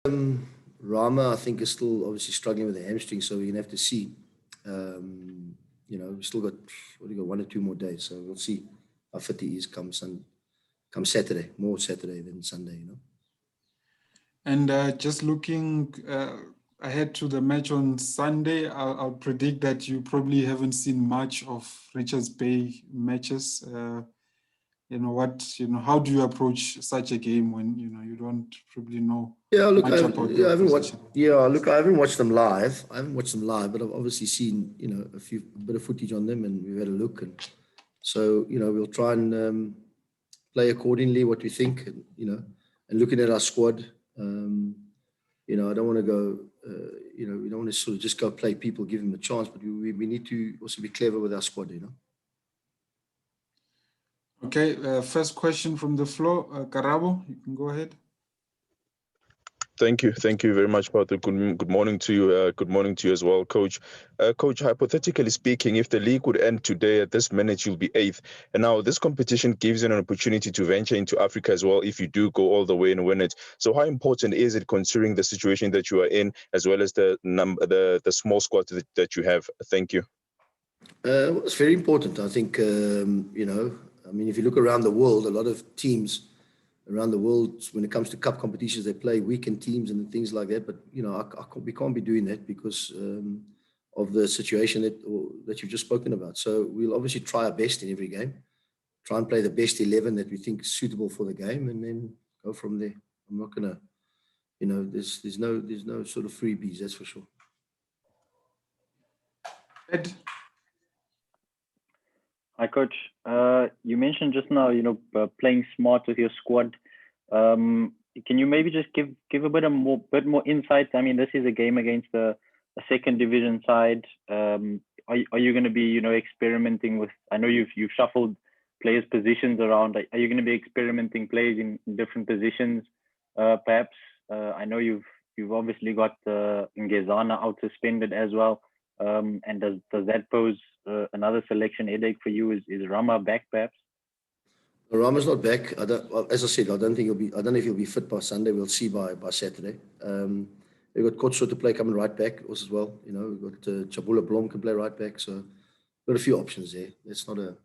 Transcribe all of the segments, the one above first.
Rama, I think, is still obviously struggling with the hamstring, so we're gonna have to see. We still got what do you got 1 or 2 more days, so we'll see how fit he is come Saturday, more Saturday than Sunday. And just looking ahead to the match on Sunday, I'll predict that you probably haven't seen much of Richards Bay matches. How do you approach such a game when you don't probably know much about the opposition? I haven't watched them live. But I've obviously seen a bit of footage on them, and we've had a look, and so we'll try and play accordingly what we think, and looking at our squad. I don't want to go. We don't want to sort of just go play people, give them a chance, but we need to also be clever with our squad. Okay, first question from the floor, Karabo, you can go ahead. Thank you very much, Patrick. Good morning to you. Good morning to you as well, Coach. Coach, hypothetically speaking, if the league would end today at this minute, you'll be 8th. And now this competition gives you an opportunity to venture into Africa as well if you do go all the way and win it. So how important is it, considering the situation that you are in, as well as the small squad that you have? Thank you. It's very important. I think, if you look around the world, a lot of teams around the world, when it comes to cup competitions, they play weekend teams and things like that. But we can't be doing that because of the situation that you've just spoken about. So we'll obviously try our best in every game, try and play the best 11 that we think is suitable for the game, and then go from there. I'm not gonna, there's no sort of freebies, that's for sure. Ed? Hi, Coach. You mentioned just now, playing smart with your squad. Can you maybe just give a bit more insight? I mean, this is a game against a second division side. Are you going to be, experimenting with? I know you've shuffled players' positions around. Are you going to be experimenting players in different positions? Perhaps. I know you've obviously got Ngezana out suspended as well. And does that pose another selection headache for you? Is Rama back perhaps? Rama's not back. As I said, I don't know if he'll be fit by Sunday. We'll see by Saturday. We've got Kotso to play coming right back as well. We've got Chabula Blom can play right back. So got a few options there. It's not a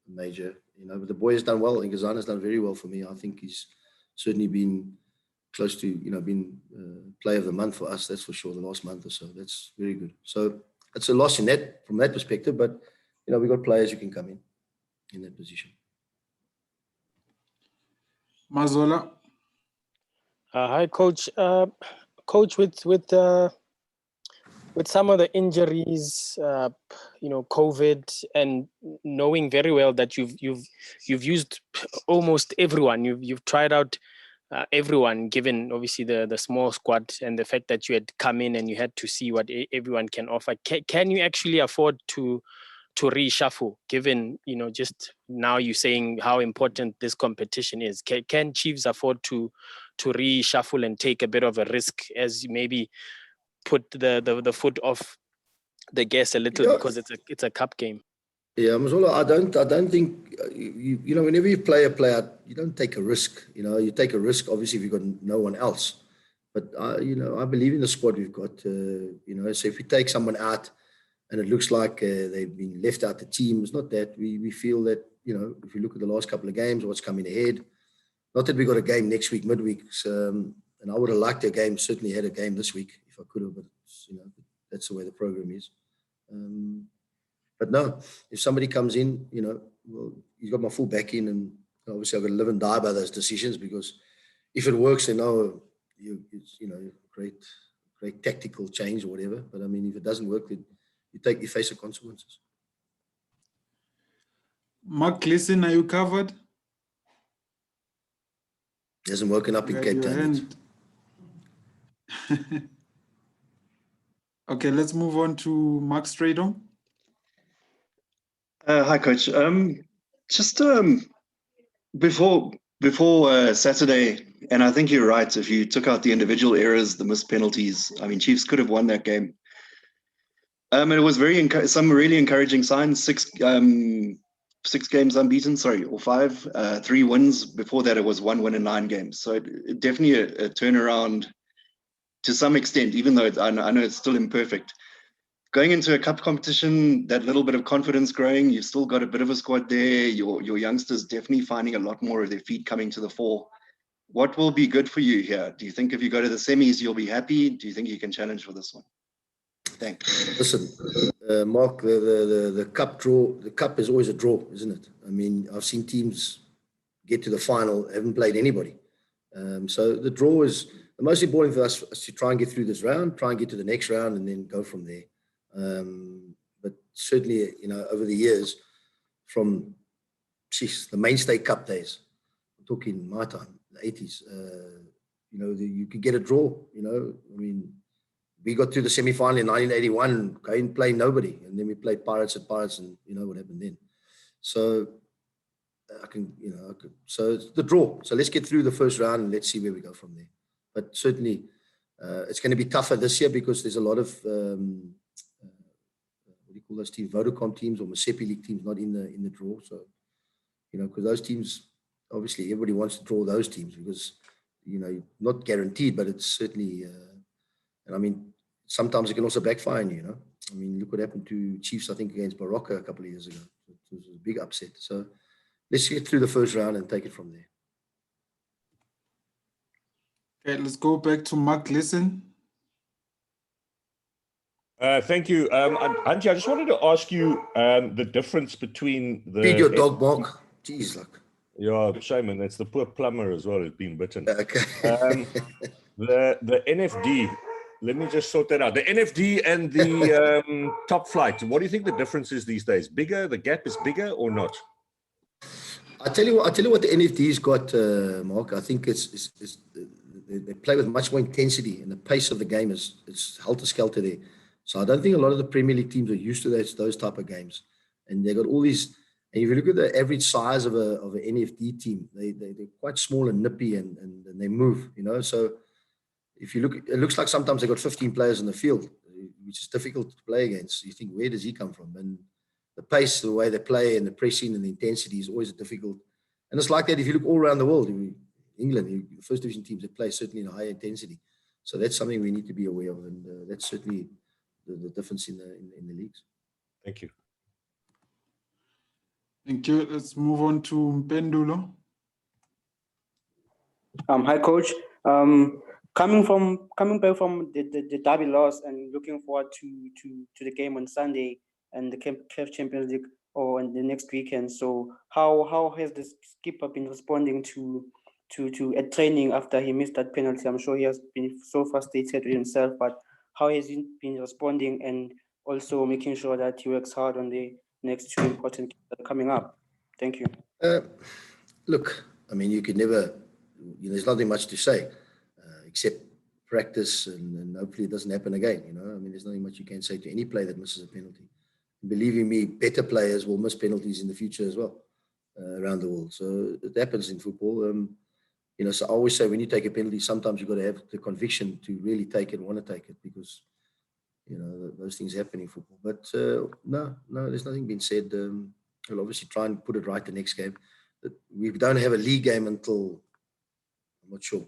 major, but the boy has done well, and Ngezana's done very well for me. I think he's certainly been close to, being player of the month for us. That's for sure. The last month or so, that's very good. So it's a loss from that perspective, but we've got players who can come in that position. Mazola. Hi, Coach. Coach, with some of the injuries, COVID, and knowing very well that you've used almost everyone. You've tried out everyone, given obviously the small squad and the fact that you had come in and you had to see what everyone can offer. Can you actually afford to reshuffle, given just now you're saying how important this competition is? Can Chiefs afford to reshuffle and take a bit of a risk, as maybe put the foot off the gas a little, because it's a cup game? Yeah, Mazola, I don't think whenever you play a player, you don't take a risk. You take a risk obviously if you've got no one else. But I believe in the squad we've got. So if we take someone out and it looks like they've been left out the team, it's not that. We feel that if you look at the last couple of games, what's coming ahead. Not that we got a game next week, midweek, and I would have liked a game. Certainly had a game this week if I could have, but that's the way the program is. But no, if somebody comes in, well, he's got my full back in, and obviously I've got to live and die by those decisions, because if it works, then it's great tactical change or whatever. But I mean, if it doesn't work, then you face the consequences. Mark Gleason, are you covered? He hasn't woken up in Cape Town. Okay, let's move on to Mark Stradom. Hi, Coach. Just before Saturday, and I think you're right. If you took out the individual errors, the missed penalties, I mean, Chiefs could have won that game. And it was some really encouraging signs. Six games unbeaten, or 5, 3 wins. Before that, it was 1 win in 9 games. So definitely a turnaround to some extent, even though I know it's still imperfect. Going into a cup competition, that little bit of confidence growing, you've still got a bit of a squad there. Your youngsters definitely finding a lot more of their feet coming to the fore. What will be good for you here? Do you think if you go to the semis, you'll be happy? Do you think you can challenge for this one? Thanks. Listen, Mark, the cup draw, the cup is always a draw, isn't it? I mean, I've seen teams get to the final, haven't played anybody. So the draw is the most important for us is to try and get through this round, try and get to the next round, and then go from there. But certainly, you know, over the years, from the mainstay cup days, I'm talking my time, the 80s, you know, you could get a draw, you know. I mean, we got to the semi-final in 1981, couldn't play nobody, and then we played Pirates at Pirates, and you know what happened then. So so it's the draw. So let's get through the first round and let's see where we go from there. But certainly, it's going to be tougher this year because there's a lot of what do you call those teams, Vodacom teams or Masepi League teams not in the draw. So, you know, because those teams, obviously everybody wants to draw those teams because, you know, not guaranteed, but it's certainly, and I mean, sometimes it can also backfire on you, you know. I mean, look what happened to Chiefs, I think, against Barocca a couple of years ago. It was a big upset. So let's get through the first round and take it from there. Okay, let's go back to Mark Gleason. Thank you. Angie, I just wanted to ask you the difference between the... Feed your dog, Mark. Jeez, look. Yeah, shame, and it's the poor plumber as well who's been bitten. Okay. The NFD, let me just sort that out. The NFD and the top flight, what do you think the difference is these days? Bigger? The gap is bigger or not? I tell you what the NFD's got, Mark. I think they play with much more intensity, and the pace of the game is helter-skelter there. So I don't think a lot of the Premier League teams are used to those type of games, and they got all these. And if you look at the average size of an NFD team, they're quite small and nippy, and they move. You know, so if you look, it looks like sometimes they got 15 players in the field, which is difficult to play against. You think, where does he come from? And the pace, the way they play, and the pressing and the intensity is always difficult. And it's like that if you look all around the world. England, the first division teams, they play certainly in a high intensity. So that's something we need to be aware of, and that's certainly the difference in the leagues. Thank you. Thank you. Let's move on to Mpendulo. Hi, Coach. Coming back from the derby loss and looking forward to the game on Sunday and the CAF Champions League on the next weekend. So how has the skipper been responding to a training after he missed that penalty? I'm sure he has been so frustrated with himself, but how has he been responding and also making sure that he works hard on the next two important games that are coming up? Thank you. Look, I mean, you could never, there's nothing much to say except practice and hopefully it doesn't happen again. You know, I mean, there's nothing much you can say to any player that misses a penalty. And believe me, better players will miss penalties in the future as well around the world. So it happens in football. So I always say when you take a penalty, sometimes you've got to have the conviction to really take it and want to take it because, those things happen in football. But no, there's nothing been said. We'll obviously try and put it right the next game. We don't have a league game until, I'm not sure,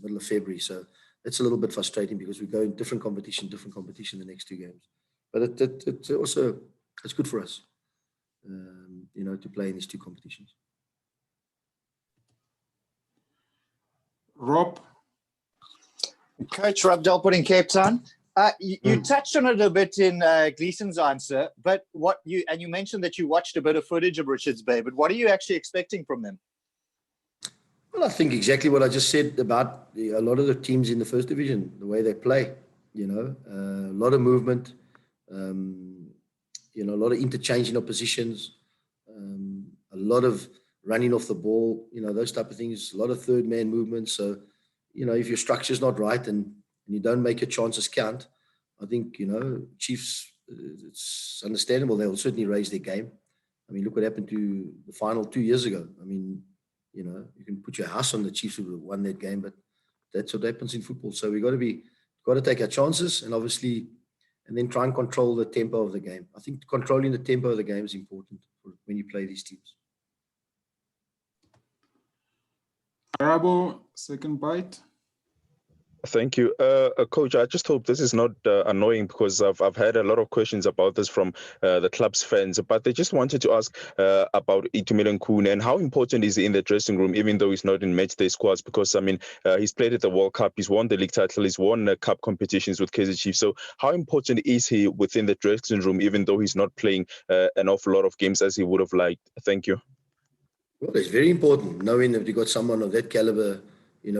middle of February. So it's a little bit frustrating because we go in different competition the next two games. But it's also, it's good for us, to play in these two competitions. Rob? Coach Rob Delport in Cape Town. You touched on it a bit in Gleason's answer, but you mentioned that you watched a bit of footage of Richards Bay, but what are you actually expecting from them? Well, I think exactly what I just said about a lot of the teams in the first division, the way they play, a lot of movement, a lot of interchanging of positions, a lot of running off the ball, those type of things, a lot of third man movement. So, if your structure's not right and you don't make your chances count, I think, Chiefs, it's understandable. They'll certainly raise their game. I mean, look what happened to the final 2 years ago. I mean, you can put your house on the Chiefs who would have won that game, but that's what happens in football. So we got to take our chances and then try and control the tempo of the game. I think controlling the tempo of the game is important when you play these teams. Arabo, second bite. Thank you, Coach. I just hope this is not annoying, because I've had a lot of questions about this from the club's fans, but they just wanted to ask about Itumeleng Khune and how important is he in the dressing room, even though he's not in matchday squads, because I mean he's played at the World Cup, he's won the league title, he's won cup competitions with Kaizer Chiefs. So how important is he within the dressing room, even though he's not playing an awful lot of games as he would have liked? Thank you. Well, it's very important knowing that you got someone of that caliber,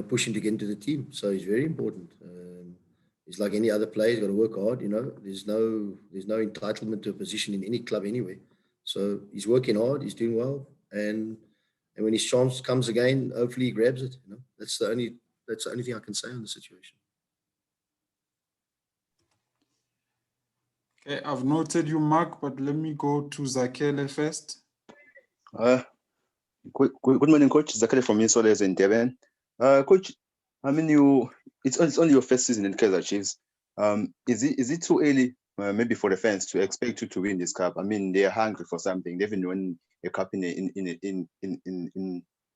pushing to get into the team. So he's very important. He's like any other player. He's got to work hard. There's no entitlement to a position in any club anyway. So he's working hard. He's doing well, and when his chance comes again, hopefully he grabs it. That's the only thing I can say on the situation. Okay, I've noted you, Mark, but let me go to Zakele first. Good morning, Coach. Zakele from Insoles in Devon. Coach, I mean, it's only your first season in Kaizer Chiefs. Is it too early, maybe for the fans, to expect you to win this cup? I mean, they are hungry for something. They've been winning a cup in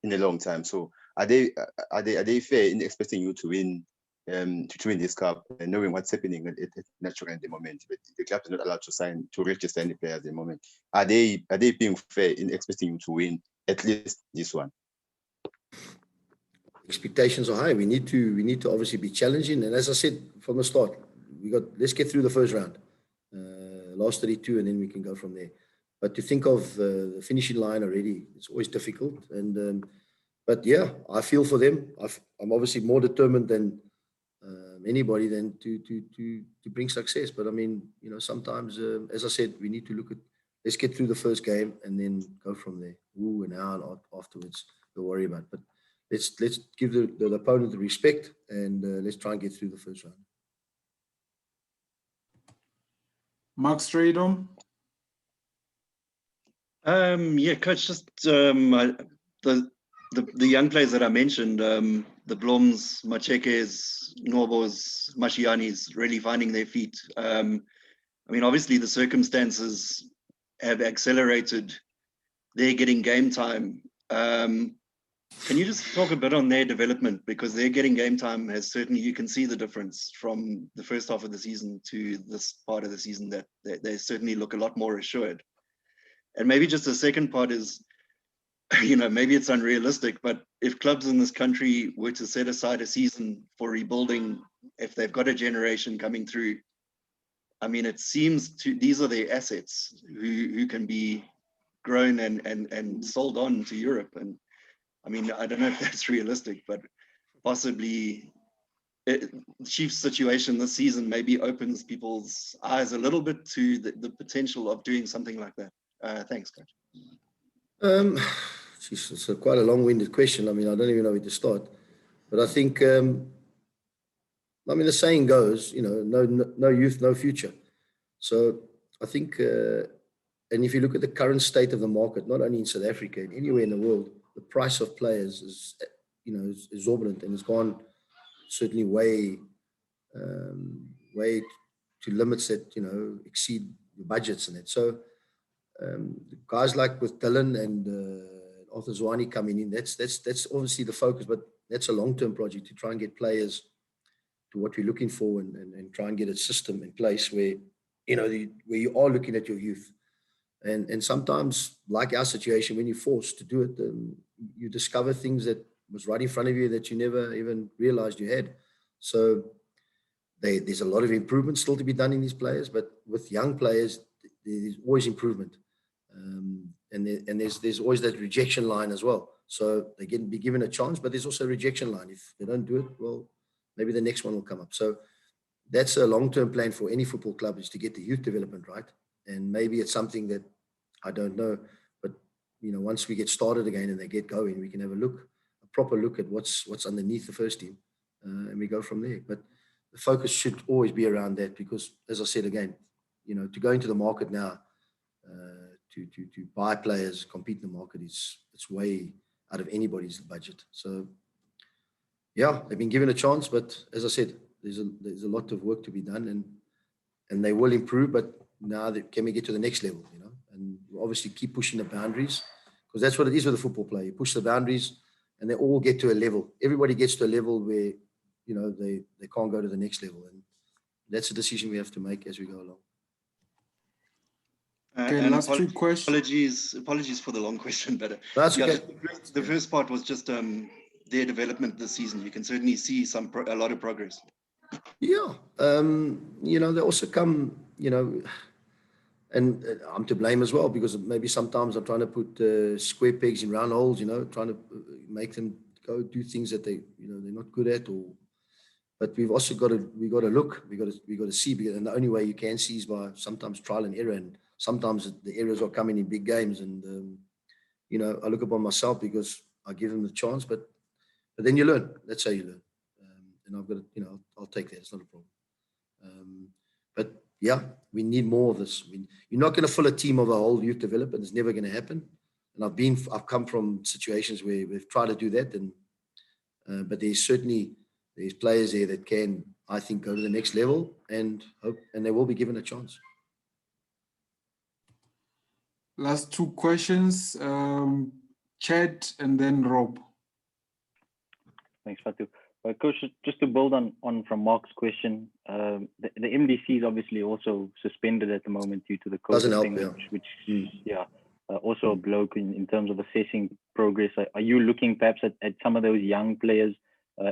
a long time. So are they fair in expecting you to win this cup, and knowing what's happening at Natural at the moment? But the club is not allowed to register any players at the moment. Are they being fair in expecting you to win at least this one? Expectations are high. We need to obviously be challenging, and as I said from the start, let's get through the first round, last 32, and then we can go from there. But to think of the finishing line already, it's always difficult. And but yeah, I feel for them. I'm obviously more determined than anybody than to bring success. But I mean, sometimes, as I said, we need to look at, let's get through the first game and then go from there. Ooh, and how afterwards we'll worry about. But let's give the opponent the respect, and let's try and get through the first round. Mark Stradom. Yeah, Coach, just the young players that I mentioned, the Bloms, Machekes, Nobos, Mashianis, really finding their feet. I mean, obviously the circumstances have accelerated their getting game time. Can you just talk a bit on their development? Because their getting game time has certainly, you can see the difference from the first half of the season to this part of the season, that they certainly look a lot more assured. And maybe just the second part is, maybe it's unrealistic, but if clubs in this country were to set aside a season for rebuilding, if they've got a generation coming through, I mean, it seems these are their assets who can be grown and sold on to Europe. And I mean, I don't know if that's realistic, but possibly Chiefs' situation this season maybe opens people's eyes a little bit to the potential of doing something like that. Thanks, Coach. It's quite a long-winded question. I mean, I don't even know where to start. But I think, the saying goes, no youth, no future. So I think, and if you look at the current state of the market, not only in South Africa, and anywhere in the world, the price of players is, is exorbitant, and it's gone certainly way to limits that, exceed the budgets and that. So guys like with Dylan and Arthur Zwane coming in, that's obviously the focus, but that's a long-term project to try and get players to what we're looking for, and try and get a system in place where, where you are looking at your youth. And sometimes, like our situation, when you're forced to do it, you discover things that was right in front of you that you never even realized you had. So there's a lot of improvement still to be done in these players, but with young players, there's always improvement. And there's always that rejection line as well. So they can be given a chance, but there's also a rejection line. If they don't do it, well, maybe the next one will come up. So that's a long-term plan for any football club, is to get the youth development right. And maybe it's something that I don't know, but once we get started again and they get going, we can have a proper look at what's underneath the first team, and we go from there. But the focus should always be around that, because, as I said again, to go into the market now, to buy players, compete in the market, it's way out of anybody's budget. So yeah, they've been given a chance, but as I said, there's a lot of work to be done, and they will improve. But now can we get to the next level, and obviously keep pushing the boundaries, because that's what it is with a football player. You push the boundaries and they all get to a level. Everybody gets to a level where they can't go to the next level, and that's a decision we have to make as we go along. Okay, And last two questions. Apologies for the long question, but That's okay. the first part was just their development this season. You can certainly see a lot of progress. Yeah, they also come, and I'm to blame as well, because maybe sometimes I'm trying to put square pegs in round holes, trying to make them go do things that they're not good at, but we've also got to look, we got to see, and the only way you can see is by sometimes trial and error, and sometimes the errors are coming in big games, and I look upon myself because I give them the chance, but then you learn. That's how you learn, and I've got to, I'll take that. It's not a problem. But yeah, we need more of this. You're not going to fill a team of a whole youth development. It's never going to happen. And I've come from situations where we've tried to do that, and but there's players there that can, I think, go to the next level, and they will be given a chance. Last two questions, Chad and then Rob. Thanks, Fatu. Coach, just to build on from Mark's question, the MDC is obviously also suspended at the moment due to the COVID thing, which is also a bloke in terms of assessing progress. Are you looking perhaps at some of those young players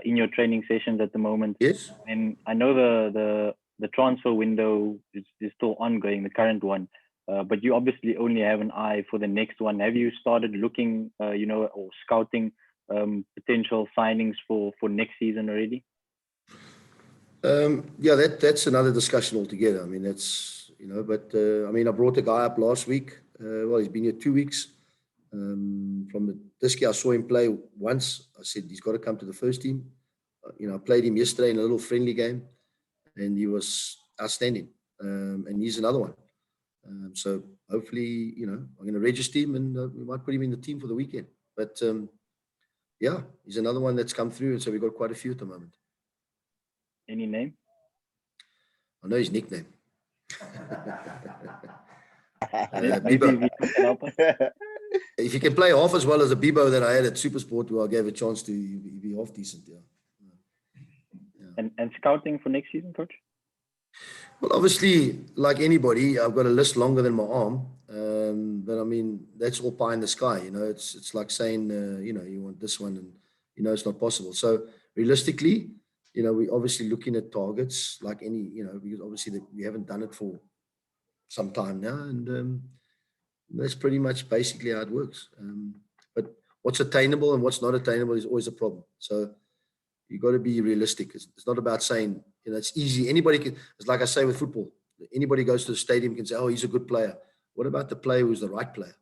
in your training sessions at the moment? Yes. And I know the transfer window is still ongoing, the current one, but you obviously only have an eye for the next one. Have you started looking, or scouting potential signings for next season already? That's another discussion altogether. I mean, that's, but I brought a guy up last week. He's been here 2 weeks. This year I saw him play once. I said, he's got to come to the first team. I played him yesterday in a little friendly game, and he was outstanding. And he's another one. So hopefully, I'm going to register him, and we might put him in the team for the weekend. But he's another one that's come through, and so we've got quite a few at the moment. Any name? I know his nickname. If he can play half as well as a Bibo that I had at Supersport, who I gave a chance to, he'd be half decent. And scouting for next season, Coach? Well, obviously, like anybody, I've got a list longer than my arm. But that's all pie in the sky. It's like saying, you want this one, and it's not possible. So realistically, we're obviously looking at targets like any, because obviously we haven't done it for some time now, and that's pretty much basically how it works. But what's attainable and what's not attainable is always a problem. So you've got to be realistic. It's not about saying, it's easy. Anybody can, it's like I say with football, anybody goes to the stadium can say, oh, he's a good player. What about the player who's the right player?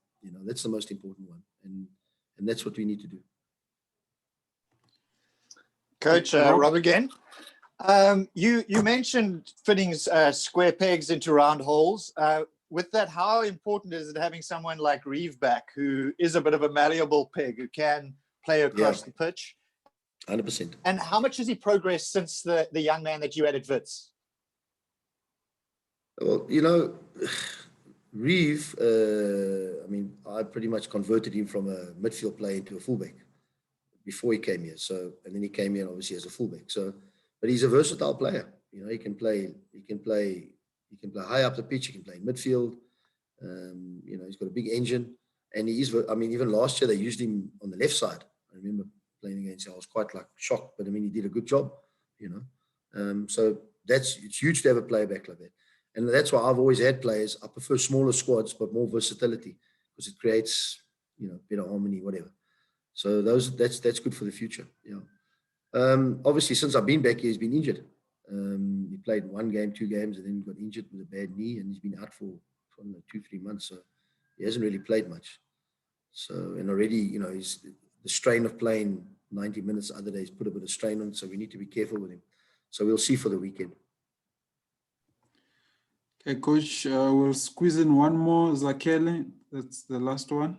That's the most important one. And that's what we need to do. Coach, Rob again. You mentioned fitting square pegs into round holes. With that, how important is it having someone like Reeve back, who is a bit of a malleable peg, who can play across the pitch? 100%. And how much has he progressed since the young man that you had at Wits? Well, Reeve, I pretty much converted him from a midfield player into a fullback before he came here. So, and then he came here obviously as a fullback. So, but he's a versatile player. He can play high up the pitch. He can play midfield. He's got a big engine, and even last year they used him on the left side. I remember playing against him. I was quite shocked, but he did a good job. So it's huge to have a player back like that, and that's why I've always had players. I prefer smaller squads, but more versatility, because it creates better harmony, whatever. So that's good for the future. Obviously, since I've been back here, he's been injured. He played 1 game, 2 games, and then he got injured with a bad knee, and he's been out for 2-3 months. So he hasn't really played much. So, and already, he's the strain of playing 90 minutes the other days put a bit of strain on. So we need to be careful with him. So we'll see for the weekend. Okay, Coach, we'll squeeze in one more. Zakele, that's the last one.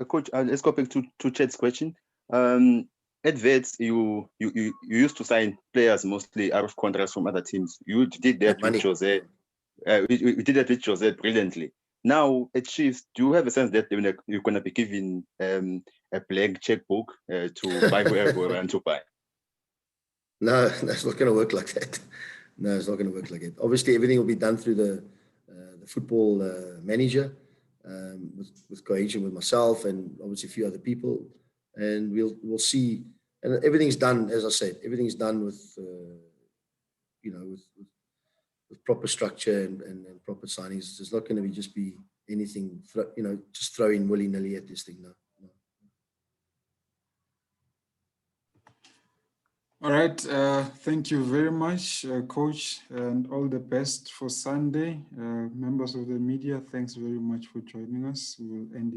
Coach, let's go back to Chad's question. At Wits, you used to sign players mostly out of contracts from other teams. You did that with Jose. We did that with Jose brilliantly. Now at Chiefs, do you have a sense that you're going to be given a a blank checkbook to buy whoever we want to buy. No, that's not going to work like that. No, it's not going to work like that. Obviously, everything will be done through the football manager, with cohesion with myself and obviously a few other people, and we'll see. And everything's done, as I said, everything's done with with proper structure and proper signings. There's not going to be anything just throw in willy-nilly at this thing. No. All right. Thank you very much, Coach, and all the best for Sunday. Members of the media, thanks very much for joining us. We will end it.